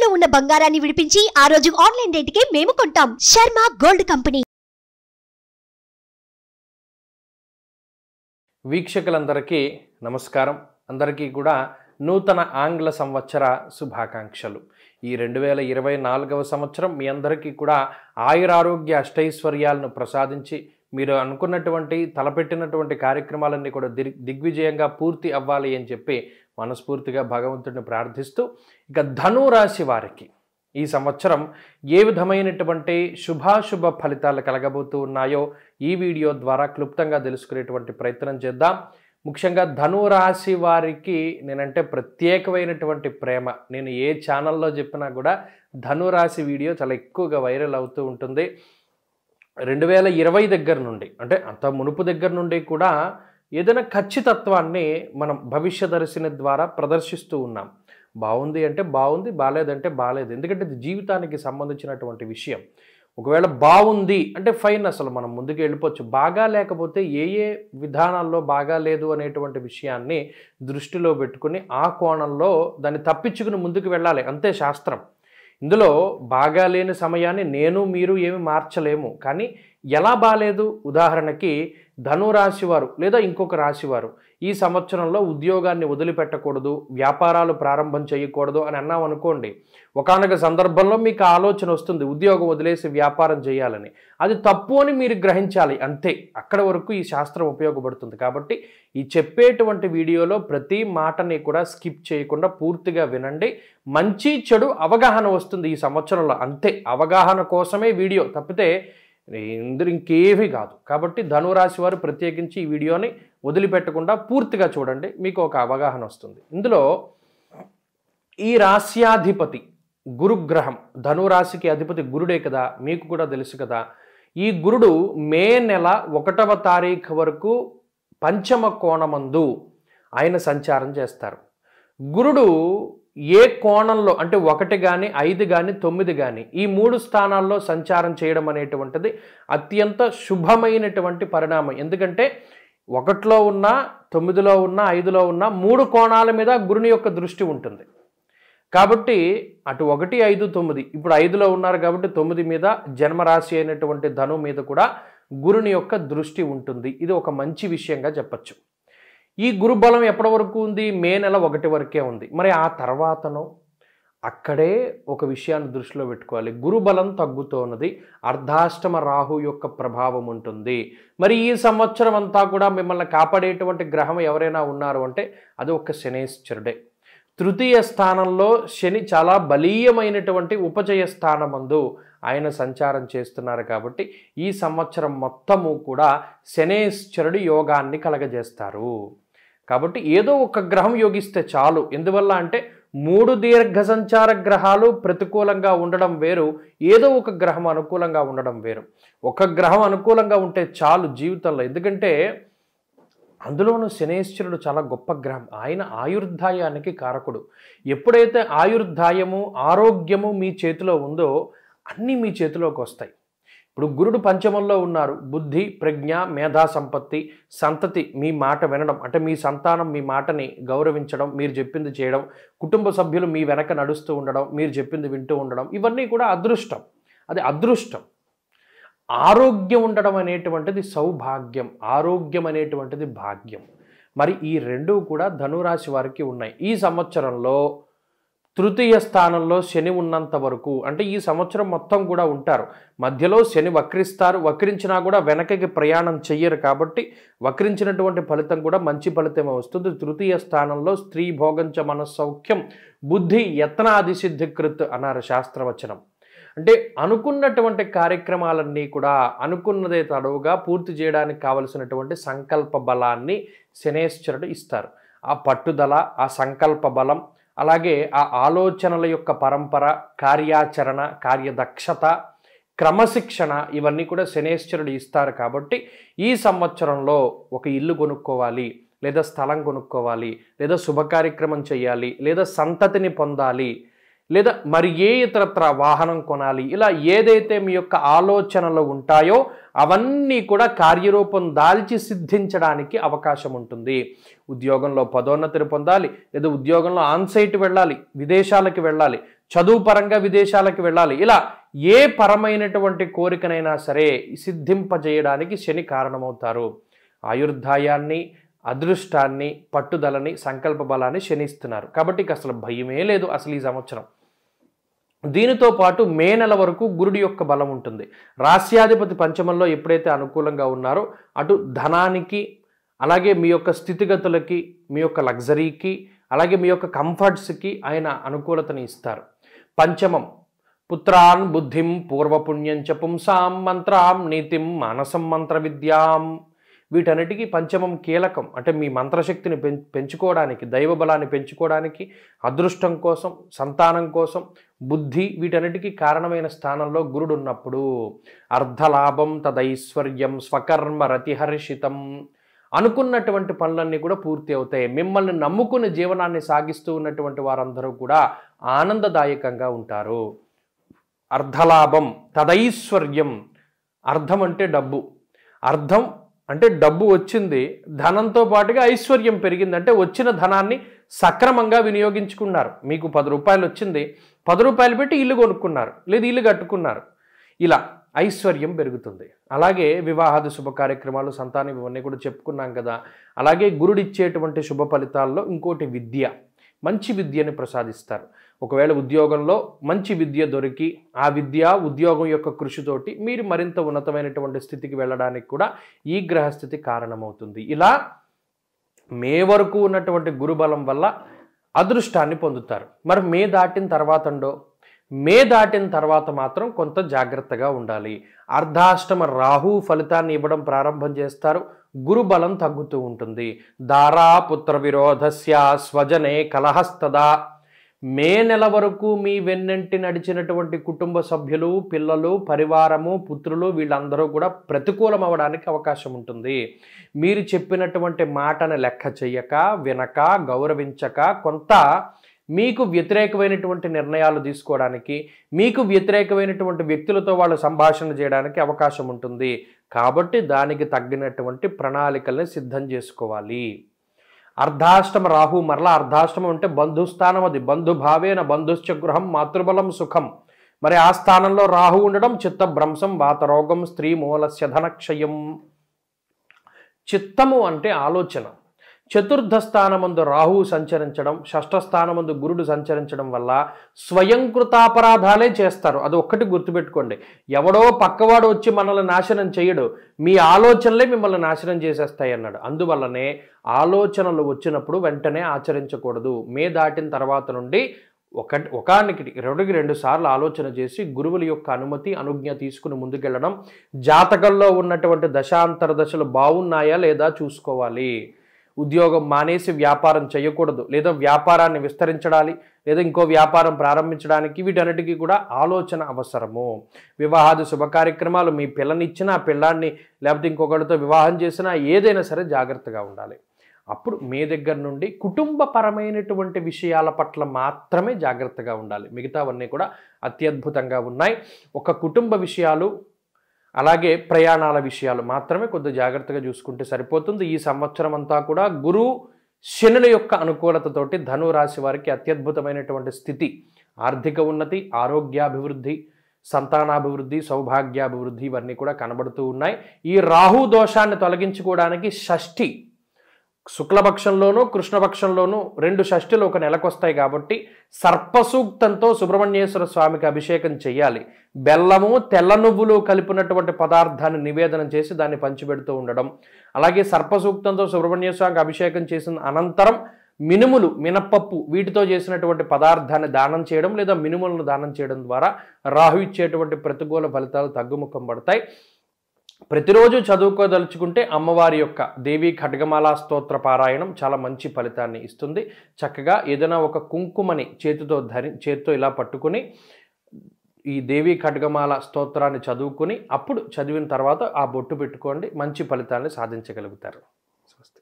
తాకట్టులో ఉన్న బంగారాన్ని విడిపించి ఆ రోజు ఆన్లైన్ రేటుకే మేము కొంటాం. Sharma gold company. వీక్షకులందరికీ నమస్కారం. అందరికీ కూడా నూతన ఆంగ్ల సంవత్సర శుభాకాంక్షలు. ఈ 2024వ సంవత్సరం మీ అందరికీ కూడా ఆయురారోగ్య అష్టైశ్వర్యాలను ప్రసాదించి మీరు అనుకున్నటువంటి తలపెట్టినటువంటి కార్యక్రమాలన్నీ కూడా దిగ్విజయంగా పూర్తి అవ్వాలి అని చెప్పి మనస్ఫూర్తిగా భగవంతుడిని ప్రార్థిస్తూ, ఇక ధనురాశి వారికి ఈ సంవత్సరం ఏ విధమైనటువంటి శుభాశుభ ఫలితాలు కలగబోతూ ఉన్నాయో ఈ వీడియో ద్వారా క్లుప్తంగా తెలుసుకునేటువంటి ప్రయత్నం చేద్దాం. ముఖ్యంగా ధనురాశి వారికి నేనంటే ప్రత్యేకమైనటువంటి ప్రేమ. నేను ఏ ఛానల్లో చెప్పినా కూడా ధనురాశి వీడియో చాలా ఎక్కువగా వైరల్ అవుతూ ఉంటుంది. 2020 దగ్గర నుండి, అంటే అంత మునుపు దగ్గర నుండి కూడా ఏదైనా ఖచ్చితత్వాన్ని మనం భవిష్యదర్శిని ద్వారా ప్రదర్శిస్తూ ఉన్నాం. బాగుంది అంటే బాగుంది, బాలేదంటే బాలేదు. ఎందుకంటే ఇది జీవితానికి సంబంధించినటువంటి విషయం. ఒకవేళ బాగుంది అంటే ఫైన్, అసలు మనం ముందుకు వెళ్ళిపోవచ్చు. బాగా లేకపోతే ఏ విధానాల్లో బాగా లేదు అనేటువంటి విషయాన్ని దృష్టిలో పెట్టుకుని ఆ కోణంలో దాన్ని తప్పించుకుని ముందుకు వెళ్ళాలి, అంతే శాస్త్రం. ఇందులో బాగా లేని సమయాన్ని నేను మీరు ఏమి మార్చలేము. కానీ ఎలా బాలేదు, ఉదాహరణకి ధనురాశి వారు లేదా ఇంకొక రాశివారు ఈ సంవత్సరంలో ఉద్యోగాన్ని వదిలిపెట్టకూడదు, వ్యాపారాలు ప్రారంభం చేయకూడదు అని అన్నాం అనుకోండి. ఒకానొక సందర్భంలో మీకు ఆలోచన వస్తుంది ఉద్యోగం వదిలేసి వ్యాపారం చేయాలని. అది తప్పు అని మీరు గ్రహించాలి, అంతే. అక్కడ వరకు ఈ శాస్త్రం ఉపయోగపడుతుంది. కాబట్టి ఈ చెప్పేటువంటి వీడియోలో ప్రతి మాటని కూడా స్కిప్ చేయకుండా పూర్తిగా వినండి. మంచి చెడు అవగాహన వస్తుంది ఈ సంవత్సరంలో, అంతే. అవగాహన కోసమే వీడియో, తప్పితే ఇంకేమీ కాదు. కాబట్టి ధనురాశి వారు ప్రత్యేకించి ఈ వీడియోని వదిలిపెట్టకుండా పూర్తిగా చూడండి, మీకు ఒక అవగాహన వస్తుంది. ఇందులో ఈ రాశ్యాధిపతి గురుగ్రహం, ధనురాశికి అధిపతి గురుడే కదా, మీకు కూడా తెలుసు కదా. ఈ గురుడు మే నెల 1వ తారీఖు వరకు పంచమ కోణమందు ఆయన సంచారం చేస్తారు. గురుడు ఏ కోణంలో అంటే 1 కానీ 5 కానీ 9 కానీ ఈ 3 స్థానాల్లో సంచారం చేయడం అనేటువంటిది అత్యంత శుభమైనటువంటి పరిణామం. ఎందుకంటే 1లో ఉన్న, 9లో ఉన్న, 5లో ఉన్న 3 కోణాల మీద గురుని యొక్క దృష్టి ఉంటుంది. కాబట్టి అటు 1, 5, 9, ఇప్పుడు 5లో ఉన్నారు కాబట్టి 9 మీద, జన్మరాశి అయినటువంటి ధను మీద కూడా గురుని యొక్క దృష్టి ఉంటుంది. ఇది ఒక మంచి విషయంగా చెప్పచ్చు. ఈ గురుబలం ఎప్పటి వరకు ఉంది? మే నెల 1 వరకే ఉంది. మరి ఆ తర్వాతనో అక్కడే ఒక విషయాన్ని దృష్టిలో పెట్టుకోవాలి. గురుబలం తగ్గుతోన్నది, అర్ధాష్టమ రాహు యొక్క ప్రభావం ఉంటుంది. మరి ఈ సంవత్సరం అంతా కూడా మిమ్మల్ని కాపాడేటువంటి గ్రహం ఎవరైనా ఉన్నారు అంటే అది ఒక శనేశ్వరుడే. తృతీయ స్థానంలో శని చాలా బలీయమైనటువంటి ఉపజయ స్థానమందు ఆయన సంచారం చేస్తున్నారు. కాబట్టి ఈ సంవత్సరం మొత్తము కూడా శనేశ్వరుడి యోగాన్ని కలగజేస్తారు. కాబట్టి ఏదో ఒక గ్రహం యోగిస్తే చాలు. ఎందువల్ల అంటే 3 దీర్ఘ సంచార గ్రహాలు ప్రతికూలంగా ఉండడం వేరు, ఏదో ఒక గ్రహం అనుకూలంగా ఉండడం వేరు. ఒక గ్రహం అనుకూలంగా ఉంటే చాలు జీవితంలో. ఎందుకంటే అందులోనూ శనేశ్వరుడు చాలా గొప్ప గ్రహం. ఆయన ఆయుర్దాయానికి కారకుడు. ఎప్పుడైతే ఆయుర్దాయము, ఆరోగ్యము మీ చేతిలో ఉందో అన్నీ మీ చేతిలోకి వస్తాయి. ఇప్పుడు గురుడు పంచమంలో ఉన్నారు. బుద్ధి, ప్రజ్ఞ, మేధా సంపత్తి, సంతతి మీ మాట వినడం, అంటే మీ సంతానం మీ మాటని గౌరవించడం, మీరు చెప్పింది చేయడం, కుటుంబ సభ్యులు మీ వెనక నడుస్తూ ఉండడం, మీరు చెప్పింది వింటూ ఉండడం, ఇవన్నీ కూడా అదృష్టం. అది అదృష్టం. ఆరోగ్యం ఉండడం అనేటువంటిది సౌభాగ్యం, ఆరోగ్యం అనేటువంటిది భాగ్యం. మరి ఈ రెండూ కూడా ధనురాశి వారికి ఉన్నాయి. ఈ సంవత్సరంలో తృతీయ స్థానంలో శని ఉన్నంత వరకు, అంటే ఈ సంవత్సరం మొత్తం కూడా ఉంటారు. మధ్యలో శని వక్రిస్తారు, వక్రించినా కూడా వెనకకి ప్రయాణం చెయ్యరు. కాబట్టి వక్రించినటువంటి ఫలితం కూడా మంచి ఫలితమే వస్తుంది. తృతీయ స్థానంలో స్త్రీ భోగంచ మనస్సౌఖ్యం బుద్ధి యత్నాదిసిద్ధికృత్ అన్నారు శాస్త్రవచనం. అంటే అనుకున్నటువంటి కార్యక్రమాలన్నీ కూడా అనుకున్నదే తడవుగా పూర్తి చేయడానికి కావలసినటువంటి సంకల్ప బలాన్ని శనేశ్వరుడు ఇస్తారు. ఆ పట్టుదల, ఆ సంకల్ప బలం, అలాగే ఆ ఆలోచనల యొక్క పరంపర, కార్యాచరణ, కార్యదక్షత, క్రమశిక్షణ, ఇవన్నీ కూడా శనేశ్వరుడు ఇస్తారు. కాబట్టి ఈ సంవత్సరంలో ఒక ఇల్లు కొనుక్కోవాలి, లేదా స్థలం కొనుక్కోవాలి, లేదా శుభ కార్యక్రమం చేయాలి, లేదా సంతతిని పొందాలి, లేదా మరి ఏ ఇతరత్ర వాహనం కొనాలి, ఇలా ఏదైతే మీ యొక్క ఆలోచనలు ఉంటాయో అవన్నీ కూడా కార్యరూపం దాల్చి సిద్ధించడానికి అవకాశం ఉంటుంది. ఉద్యోగంలో పదోన్నతిని పొందాలి, లేదా ఉద్యోగంలో ఆన్సైట్ వెళ్ళాలి, విదేశాలకు వెళ్ళాలి, చదువు పరంగా విదేశాలకు వెళ్ళాలి, ఇలా ఏ పరమైనటువంటి కోరికనైనా సరే సిద్ధింపజేయడానికి శని కారణమవుతారు. ఆయుర్దాయాన్ని, అదృష్టాన్ని, పట్టుదలని, సంకల్ప బలాన్ని శనిస్తున్నారు. కాబట్టి అసలు భయమే లేదు అసలు ఈ సంవత్సరం. దీనితో పాటు మే నెల వరకు గురుడి యొక్క బలం ఉంటుంది. రాస్యాధిపతి పంచమంలో ఎప్పుడైతే అనుకూలంగా ఉన్నారో అటు ధనానికి, అలాగే మీ యొక్క స్థితిగతులకి, మీ యొక్క లగ్జరీకి, అలాగే మీ యొక్క కంఫర్ట్స్కి ఆయన అనుకూలతని ఇస్తారు. పంచమం పుత్రాన్ బుద్ధిం పూర్వపుణ్యంచ పుంసాం మంత్రాం నీతిం మానసం మంత్ర విద్యాం. వీటన్నిటికీ పంచమం కీలకం. అంటే మీ మంత్రశక్తిని పెంచుకోవడానికి, దైవ బలాన్ని పెంచుకోవడానికి, అదృష్టం కోసం, సంతానం కోసం, బుద్ధి, వీటన్నిటికీ కారణమైన స్థానంలో గురుడు ఉన్నప్పుడు అర్ధలాభం తదైశ్వర్యం స్వకర్మ రతిహర్షితం. అనుకున్నటువంటి పనులన్నీ కూడా పూర్తి అవుతాయి. మిమ్మల్ని నమ్ముకుని జీవనాన్ని సాగిస్తూ ఉన్నటువంటి వారందరూ కూడా ఆనందదాయకంగా ఉంటారు. అర్ధలాభం తదైశ్వర్యం. అర్థం అంటే డబ్బు, అర్థం అంటే డబ్బు వచ్చింది, ధనంతో పాటుగా ఐశ్వర్యం పెరిగింది. అంటే వచ్చిన ధనాన్ని సక్రమంగా వినియోగించుకున్నారు. మీకు 10 రూపాయలు వచ్చింది, 10 రూపాయలు పెట్టి ఇల్లు కొనుక్కున్నారు, లేదు ఇల్లు కట్టుకున్నారు, ఇలా ఐశ్వర్యం పెరుగుతుంది. అలాగే వివాహాది శుభ కార్యక్రమాలు, సంతానం, ఇవన్నీ కూడా చెప్పుకున్నాం కదా. అలాగే గురుడిచ్చేటువంటి శుభ ఫలితాల్లో ఇంకోటి విద్య. మంచి విద్యని ప్రసాదిస్తారు. ఒకవేళ ఉద్యోగంలో మంచి విద్య దొరికి ఆ విద్య ఉద్యోగం యొక్క కృషితోటి మీరు మరింత ఉన్నతమైనటువంటి స్థితికి వెళ్ళడానికి కూడా ఈ గ్రహస్థితి కారణమవుతుంది. ఇలా మే వరకు ఉన్నటువంటి గురుబలం వల్ల అదృష్టాన్ని పొందుతారు. మరి మే దాటిన తర్వాత మాత్రం కొంత జాగ్రత్తగా ఉండాలి. అర్ధాష్టమ రాహు ఫలితాన్ని ఇవ్వడం ప్రారంభం చేస్తారు. గురుబలం తగ్గుతూ ఉంటుంది. దారా పుత్ర విరోధస్య స్వజనే కలహస్తదా. మే నెల వరకు మీ వెన్నంటి నడిచినటువంటి కుటుంబ సభ్యులు, పిల్లలు, పరివారము, పుత్రులు వీళ్ళందరూ కూడా ప్రతికూలం అవ్వడానికి అవకాశం ఉంటుంది. మీరు చెప్పినటువంటి మాటను లెక్క చెయ్యక, వినక, గౌరవించక కొంత మీకు వ్యతిరేకమైనటువంటి నిర్ణయాలు తీసుకోవడానికి, మీకు వ్యతిరేకమైనటువంటి వ్యక్తులతో వాళ్ళు సంభాషణ చేయడానికి అవకాశం ఉంటుంది. కాబట్టి దానికి తగ్గినటువంటి ప్రణాళికల్ని సిద్ధం చేసుకోవాలి. అర్ధాష్టమ రాహు, మరలా అర్ధాష్టమం అంటే బంధుస్థానం. అది బంధుభావేన బంధుశ్చ గృహం మాతృబలం సుఖం. మరి ఆ స్థానంలో రాహు ఉండడం చిత్తభ్రంశం, వాతరోగం, స్త్రీ మూలస్య ధనక్షయం. చిత్తము అంటే ఆలోచన. చతుర్థ స్థానమందు రాహువు సంచరించడం, షష్ఠ స్థానమందు గురుడు సంచరించడం వల్ల స్వయంకృతాపరాధాలే చేస్తారు. అది ఒక్కటి గుర్తుపెట్టుకోండి. ఎవడో పక్కవాడు వచ్చి మనల్ని నాశనం చేయడు, మీ ఆలోచనలే మిమ్మల్ని నాశనం చేసేస్తాయి అన్నాడు. అందువల్లనే ఆలోచనలు వచ్చినప్పుడు వెంటనే ఆచరించకూడదు. మే దాటిన తర్వాత నుండి ఒకటికి 2 సార్లు ఆలోచన చేసి గురువుల యొక్క అనుమతి, అనుజ్ఞ తీసుకుని ముందుకెళ్ళడం. జాతకంలో ఉన్నటువంటి దశాంతర దశలు బాగున్నాయా లేదా చూసుకోవాలి. ఉద్యోగం మానేసి వ్యాపారం చేయకూడదు, లేదా వ్యాపారాన్ని విస్తరించడాలి, లేదా ఇంకో వ్యాపారం ప్రారంభించడానికి, వీటన్నిటికీ కూడా ఆలోచన అవసరము. వివాహాది శుభ కార్యక్రమాలు, మీ పిల్లనిచ్చినా, పిల్లాన్ని లేకపోతే ఇంకొకరితో వివాహం చేసినా ఏదైనా సరే జాగ్రత్తగా ఉండాలి. అప్పుడు మీ దగ్గర నుండి కుటుంబపరమైనటువంటి విషయాల పట్ల మాత్రమే జాగ్రత్తగా ఉండాలి. మిగతావన్నీ కూడా అత్యద్భుతంగా ఉన్నాయి. ఒక కుటుంబ విషయాలు, అలాగే ప్రయాణాల విషయాలు మాత్రమే కొద్ది జాగ్రత్తగా చూసుకుంటే సరిపోతుంది. ఈ సంవత్సరం అంతా కూడా గురు శనుల యొక్క అనుకూలతతోటి ధనురాశి వారికి అత్యద్భుతమైనటువంటి స్థితి, ఆర్థిక ఉన్నతి, ఆరోగ్యాభివృద్ధి, సంతానాభివృద్ధి, సౌభాగ్యాభివృద్ధి ఇవన్నీ కూడా కనబడుతూ ఉన్నాయి. ఈ రాహు దోషాన్ని తొలగించుకోవడానికి షష్ఠి, శుక్లపక్షంలోనూ కృష్ణపక్షంలోనూ 2 షష్ఠులు ఒక నెలకొస్తాయి. కాబట్టి సర్పసూక్తంతో సుబ్రహ్మణ్యేశ్వర స్వామికి అభిషేకం చేయాలి. బెల్లము, తెల్ల నువ్వులు కలిపినటువంటి పదార్థాన్ని నివేదనం చేసి దాన్ని పంచిపెడుతూ ఉండడం. అలాగే సర్పసూక్తంతో సుబ్రహ్మణ్యేశ్వర స్వామికి అభిషేకం చేసిన అనంతరం మినుములు, మినప్పప్పు వీటితో చేసినటువంటి పదార్థాన్ని దానం చేయడం, లేదా మినుములను దానం చేయడం ద్వారా రాహు ఇచ్చేటువంటి ప్రతికూల ఫలితాలు తగ్గుముఖం పడతాయి. ప్రతిరోజు చదువుకోదలుచుకుంటే అమ్మవారి యొక్క దేవీ ఖడ్గమాలా స్తోత్ర పారాయణం చాలా మంచి ఫలితాన్ని ఇస్తుంది. చక్కగా ఏదైనా ఒక కుంకుమని చేతితో ఇలా పట్టుకుని ఈ దేవీ ఖడ్గమాల స్తోత్రాన్ని చదువుకుని అప్పుడు చదివిన తర్వాత ఆ బొట్టు పెట్టుకోండి. మంచి ఫలితాన్ని సాధించగలుగుతారు. స్వస్తి.